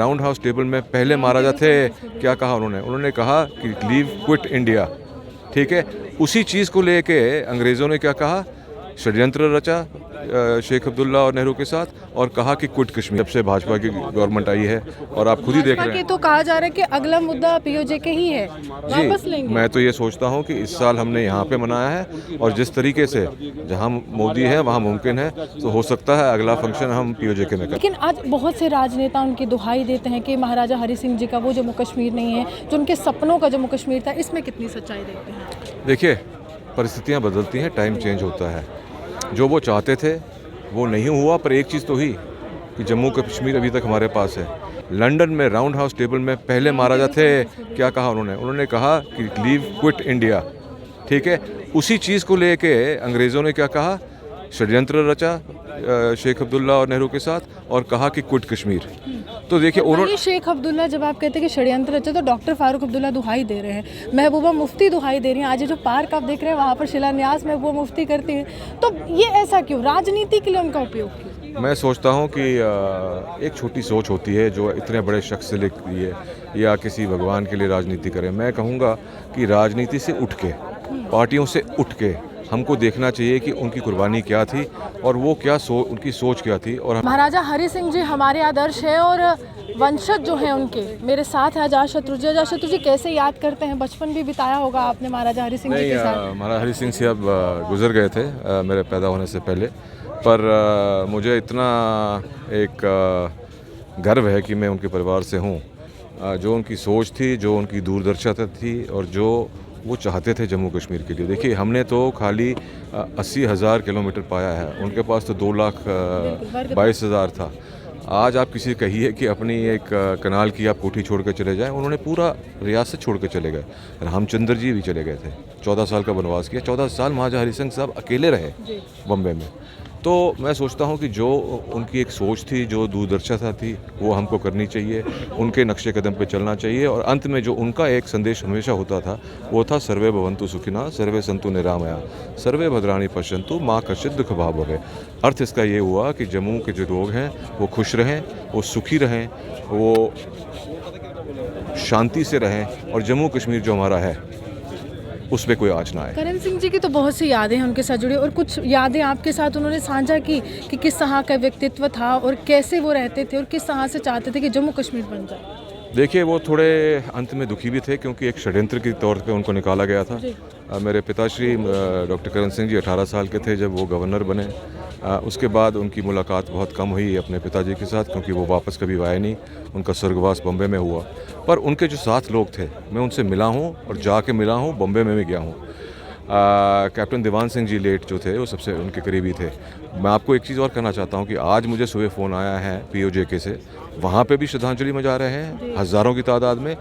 Round house table में पहले महाराजा थे, क्या कहा उन्होंने कहा कि लीव क्विट इंडिया, ठीक है। उसी चीज़ को लेके अंग्रेज़ों ने क्या कहा, षड्यंत्र रचा शेख अब्दुल्ला और नेहरू के साथ, और कहा कि क्विट कश्मीर। जब से भाजपा की गवर्नमेंट आई है और आप खुद ही देख रहे हैं, तो कहा जा रहा है कि अगला मुद्दा पीओजे के ही है, वापस लेंगे। मैं तो ये सोचता हूँ कि इस साल हमने यहाँ पे मनाया है, और जिस तरीके से जहाँ मोदी है वहाँ मुमकिन है, तो हो सकता है अगला फंक्शन हम पीओजे के में करें। लेकिन आज बहुत से राजनेता उनकी दुहाई देते हैं कि महाराजा हरि सिंह जी का वो जम्मू कश्मीर नहीं है, जो उनके सपनों का जम्मू कश्मीर था। इसमें कितनी सच्चाई देखते हैं? देखिए, परिस्थितियाँ बदलती हैं, टाइम चेंज होता है। जो वो चाहते थे वो नहीं हुआ, पर एक चीज़ तो हुई कि जम्मू कश्मीर अभी तक हमारे पास है। लंदन में राउंड हाउस टेबल में पहले महाराजा थे, क्या कहा उन्होंने कहा कि लीव क्विट इंडिया, ठीक है। उसी चीज़ को लेके अंग्रेज़ों ने क्या कहा, षड्यंत्र रचा शेख अब्दुल्ला और नेहरू के साथ, और कहा कि क्विट कश्मीर। तो देखिए उन्होंने शेख अब्दुल्ला, जब आप कहते हैं कि षड्यंत्र रचा, तो डॉक्टर फारूक अब्दुल्ला दुहाई दे रहे हैं, महबूबा मुफ्ती दुहाई दे रही हैं। आज जो पार्क आप देख रहे हैं वहाँ पर शिलान्यास महबूबा मुफ्ती करती हैं, तो ये ऐसा क्यों, राजनीति के लिए उनका उपयोग क्यों? मैं सोचता हूँ कि एक छोटी सोच होती है जो इतने बड़े शख्स से लिखती है या किसी भगवान के लिए राजनीति करे। मैं कहूँगा कि राजनीति से उठ के, पार्टियों से उठ के हमको देखना चाहिए कि उनकी कुर्बानी क्या थी और वो क्या उनकी सोच क्या थी। और महाराजा हरि सिंह जी हमारे आदर्श है, और वंशज जो हैं उनके मेरे साथ है अजात शत्रु जी। अजात शत्रु जी, कैसे याद करते हैं, बचपन भी बिताया होगा आपने महाराजा हरि सिंह जी के साथ? महाराजा हरि सिंह साहब गुजर गए थे मेरे पैदा होने से पहले, पर मुझे इतना एक गर्व है कि मैं उनके परिवार से हूँ। जो उनकी सोच थी, जो उनकी दूरदर्शिता थी, और जो वो चाहते थे जम्मू कश्मीर के लिए। देखिए, हमने तो खाली 80,000 किलोमीटर पाया है, उनके पास तो 2,22,000 था। आज आप किसी कहिए कि अपनी एक कनाल की आप कोठी छोड़ कर चले जाएं, उन्होंने पूरा रियासत छोड़ कर चले गए। रामचंद्र जी भी चले गए थे, 14 साल का वनवास किया, 14 साल महाराजा हरि सिंह साहब अकेले रहे बम्बे में। तो मैं सोचता हूँ कि जो उनकी एक सोच थी, जो दूरदर्शिता थी, वो हमको करनी चाहिए, उनके नक्शे कदम पे चलना चाहिए। और अंत में जो उनका एक संदेश हमेशा होता था, वो था सर्वे भवन्तु सुखिनः, सर्वे सन्तु निरामया, सर्वे भद्राणि पश्यन्तु मा कश्चित् दुःख भाग् भवेत्। अर्थ इसका ये हुआ कि जम्मू के जो लोग हैं वो खुश रहें, वो सुखी रहें, वो शांति से रहें, और जम्मू कश्मीर जो हमारा है उस पर कोई आँच ना आए। करण सिंह जी की तो बहुत सी यादें हैं उनके साथ जुड़ी, और कुछ यादें आपके साथ उन्होंने साझा की कि किस तरह का व्यक्तित्व था और कैसे वो रहते थे और किस तरह से चाहते थे कि जम्मू कश्मीर बन जाए। देखिए, वो थोड़े अंत में दुखी भी थे, क्योंकि एक षड्यंत्र के तौर पे उनको निकाला गया था। मेरे पिताश्री डॉक्टर करण सिंह जी 18 साल के थे जब वो गवर्नर बने। उसके बाद उनकी मुलाकात बहुत कम हुई अपने पिताजी के साथ, क्योंकि वो वापस कभी आए नहीं, उनका स्वर्गवास बम्बे में हुआ। पर उनके जो साथ लोग थे, मैं उनसे मिला हूँ और जाके मिला हूँ, बम्बे में भी गया हूँ। कैप्टन दीवान सिंह जी लेट जो थे, वो सबसे उनके करीबी थे। मैं आपको एक चीज़ और कहना चाहता हूँ कि आज मुझे सुबह फ़ोन आया है पीओजे के से, वहाँ पे भी श्रद्धांजलि में जा रहे हैं हज़ारों की तादाद में।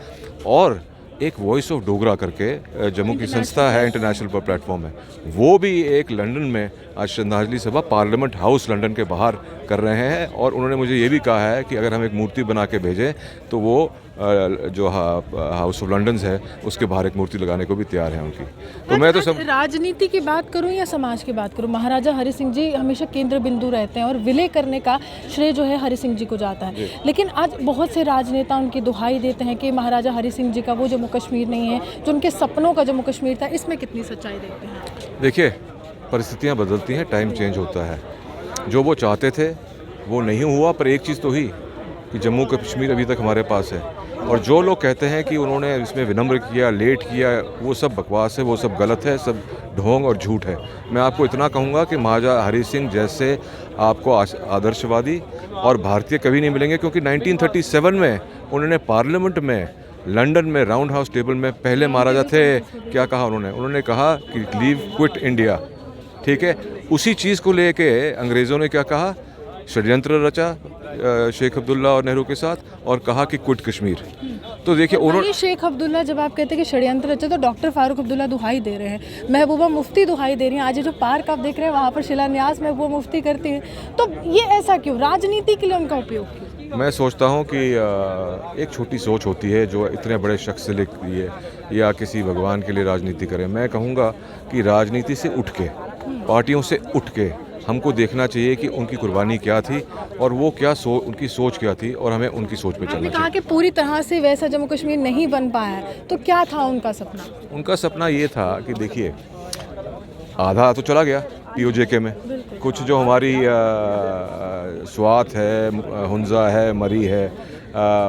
और एक वॉइस ऑफ डोगरा करके जम्मू की संस्था है, इंटरनेशनल पर प्लेटफॉर्म है, वो भी एक लंदन में आज श्रद्धांजलि सभा पार्लियामेंट हाउस लंदन के बाहर कर रहे हैं। और उन्होंने मुझे ये भी कहा है कि अगर हम एक मूर्ति बना के भेजें तो वो जो हाउस ऑफ लंदन है उसके बाहर एक मूर्ति लगाने को भी तैयार है उनकी। तो मैं तो सब राजनीति की बात करूं या समाज की बात करूं, महाराजा हरि सिंह जी हमेशा केंद्र बिंदु रहते हैं, और विलय करने का श्रेय जो है हरि सिंह जी को जाता है। लेकिन आज बहुत से राजनेता उनकी दुहाई देते हैं कि महाराजा हरि सिंह जी का वो जम्मू कश्मीर नहीं है, जो उनके सपनों का जम्मू कश्मीर था। इसमें कितनी सच्चाई देखते हैं? देखिए, परिस्थितियाँ बदलती हैं, टाइम चेंज होता है। जो वो चाहते थे वो नहीं हुआ, पर एक चीज़ तो हुई कि जम्मू कश्मीर अभी तक हमारे पास है। और जो लोग कहते हैं कि उन्होंने इसमें विनम्र किया, लेट किया, वो सब बकवास है, वो सब गलत है, सब ढोंग और झूठ है। मैं आपको इतना कहूँगा कि महाराजा हरि सिंह जैसे आपको आदर्शवादी और भारतीय कभी नहीं मिलेंगे, क्योंकि 1937 में उन्होंने पार्लियामेंट में लंदन में राउंड हाउस टेबल में पहले महाराजा थे, क्या कहा उन्होंने कहा कि लीव क्विट इंडिया, ठीक है। उसी चीज़ को लेके अंग्रेज़ों ने क्या कहा, षड्यंत्र रचा शेख अब्दुल्ला और नेहरू के साथ, और कहा कि क्विट कश्मीर। तो देखिए उन्होंने शेख अब्दुल्ला, जब आप कहते हैं कि षड्यंत्र रचा, तो डॉक्टर फारूक अब्दुल्ला दुहाई दे रहे हैं, महबूबा मुफ्ती दुहाई दे रही हैं। आज जो पार्क आप देख रहे हैं वहाँ पर शिलान्यास महबूबा मुफ्ती करती हैं, तो ये ऐसा क्यों, राजनीति के लिए उनका उपयोग क्यों? मैं सोचता हूँ कि एक छोटी सोच होती है जो इतने बड़े शख्स से लिखती है या किसी भगवान के लिए राजनीति करे। मैं कहूँगा कि राजनीति से उठ के, पार्टियों से उठ के हमको देखना चाहिए कि उनकी कुर्बानी क्या थी और वो क्या उनकी सोच क्या थी, और हमें उनकी सोच पे चलना आपने चाहिए। कहा कि पूरी तरह से वैसा जम्मू कश्मीर नहीं बन पाया है, तो क्या था उनका सपना? उनका सपना ये था कि देखिए, आधा तो चला गया पीओजेके में, कुछ जो हमारी स्वात है, हुंजा है, मरी है,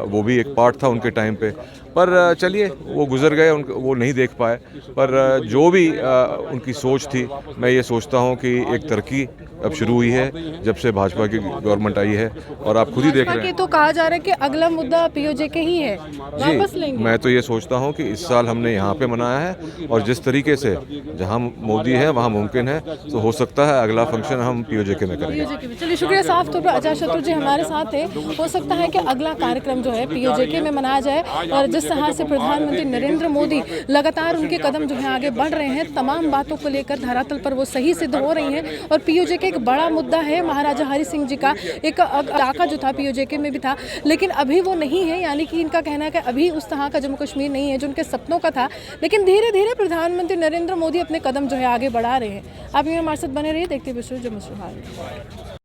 वो भी एक पार्ट था उनके टाइम पे। पर चलिए, वो गुजर गए, वो नहीं देख पाए। पर जो भी उनकी सोच थी, मैं ये सोचता हूँ कि एक तरक्की अब शुरू हुई है जब से भाजपा की गवर्नमेंट आई है, और आप खुद ही देख भाजपा रहे के हैं। तो कहा जा रहा है कि अगला मुद्दा पीओजेके ही है, वापस जी, लेंगे। मैं तो ये सोचता हूँ कि इस साल हमने यहाँ पे मनाया है, और जिस तरीके से जहाँ मोदी है वहाँ मुमकिन है, तो हो सकता है अगला फंक्शन हम पीओजेके में करेंगे। पीओजेके में। चलिए, शुक्रिया। साफ तौर पर अजय शत्रु जी हमारे साथ थे। हो सकता है कि अगला कार्यक्रम जो है पीओजेके में मनाया जाए, और जिस तरह से प्रधानमंत्री नरेंद्र मोदी लगातार उनके कदम जो है आगे बढ़ रहे हैं, तमाम बातों को लेकर धरातल पर वो सही सिद्ध हो रही हैं, और पीओजेके एक बड़ा मुद्दा है। महाराजा हरि सिंह जी का एक इलाका जो था पीओजेके में भी था, लेकिन अभी वो नहीं है। यानी कि इनका कहना है कि अभी उस तरह का जम्मू कश्मीर नहीं है जो उनके सपनों का था, लेकिन धीरे धीरे प्रधानमंत्री नरेंद्र मोदी अपने कदम जो है आगे बढ़ा रहे हैं। आप ये हमारे साथ बने रहिए, देखते हुए जम्मू से हाल।